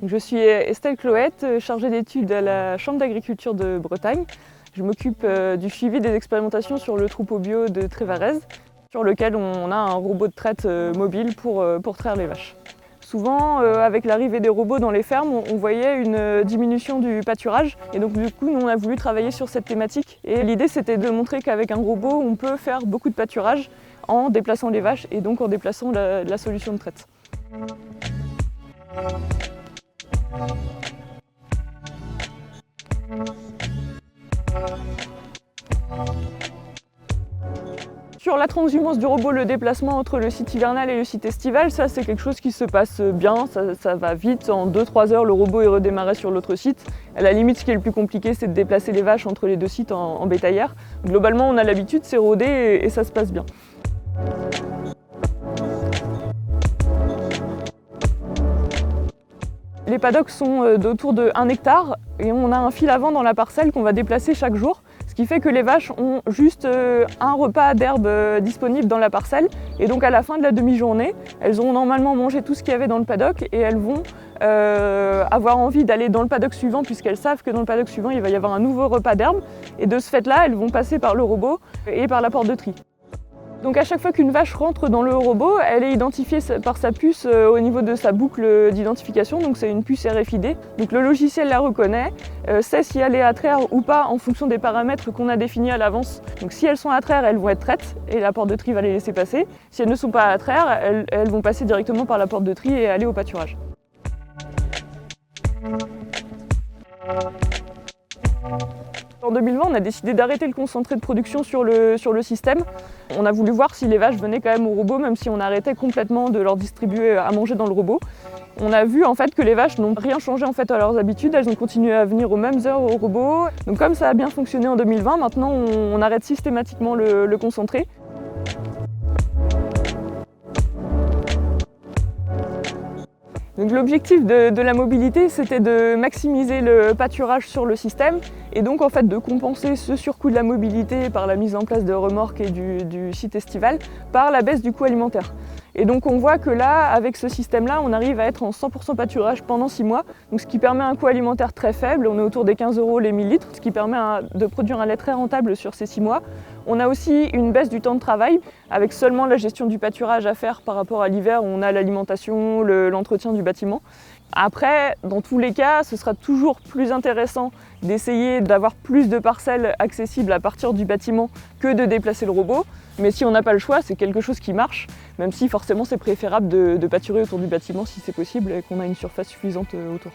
Je suis Estelle Cloët, chargée d'études à la Chambre d'agriculture de Bretagne. Je m'occupe du suivi des expérimentations sur le troupeau bio de Trévarez, sur lequel on a un robot de traite mobile pour traire les vaches. Souvent, avec l'arrivée des robots dans les fermes, on voyait une diminution du pâturage. Et donc du coup, nous, on a voulu travailler sur cette thématique. Et l'idée, c'était de montrer qu'avec un robot, on peut faire beaucoup de pâturage en déplaçant les vaches et donc en déplaçant la solution de traite. Sur la transhumance du robot, le déplacement entre le site hivernal et le site estival, ça c'est quelque chose qui se passe bien, ça va vite. En 2-3 heures, le robot est redémarré sur l'autre site. À la limite, ce qui est le plus compliqué, c'est de déplacer les vaches entre les deux sites en bétaillère. Globalement, on a l'habitude, c'est rodé et ça se passe bien. Les paddocks sont d'autour de 1 hectare et on a un fil à vent dans la parcelle qu'on va déplacer chaque jour. Ce qui fait que les vaches ont juste un repas d'herbe disponible dans la parcelle. Et donc à la fin de la demi-journée, elles auront normalement mangé tout ce qu'il y avait dans le paddock et elles vont avoir envie d'aller dans le paddock suivant puisqu'elles savent que dans le paddock suivant, il va y avoir un nouveau repas d'herbe. Et de ce fait-là, elles vont passer par le robot et par la porte de tri. Donc à chaque fois qu'une vache rentre dans le robot, elle est identifiée par sa puce au niveau de sa boucle d'identification, donc c'est une puce RFID. Donc le logiciel la reconnaît, sait si elle est à traire ou pas en fonction des paramètres qu'on a définis à l'avance. Donc si elles sont à traire, elles vont être traites et la porte de tri va les laisser passer. Si elles ne sont pas à traire, elles vont passer directement par la porte de tri et aller au pâturage. En 2020, on a décidé d'arrêter le concentré de production sur le système. On a voulu voir si les vaches venaient quand même au robot, même si on arrêtait complètement de leur distribuer à manger dans le robot. On a vu en fait que les vaches n'ont rien changé en fait à leurs habitudes, elles ont continué à venir aux mêmes heures au robot. Donc comme ça a bien fonctionné en 2020, maintenant on arrête systématiquement le concentré. Donc l'objectif de la mobilité, c'était de maximiser le pâturage sur le système et donc en fait de compenser ce surcoût de la mobilité par la mise en place de remorques et du site estival par la baisse du coût alimentaire. Et donc on voit que là, avec ce système-là, on arrive à être en 100% pâturage pendant 6 mois, donc ce qui permet un coût alimentaire très faible, on est autour des 15 € les 1000 litres, ce qui permet de produire un lait très rentable sur ces 6 mois. On a aussi une baisse du temps de travail, avec seulement la gestion du pâturage à faire par rapport à l'hiver où on a l'alimentation, l'entretien du bâtiment. Après, dans tous les cas, ce sera toujours plus intéressant d'essayer d'avoir plus de parcelles accessibles à partir du bâtiment que de déplacer le robot. Mais si on n'a pas le choix, c'est quelque chose qui marche, même si forcément c'est préférable de pâturer autour du bâtiment si c'est possible et qu'on a une surface suffisante autour.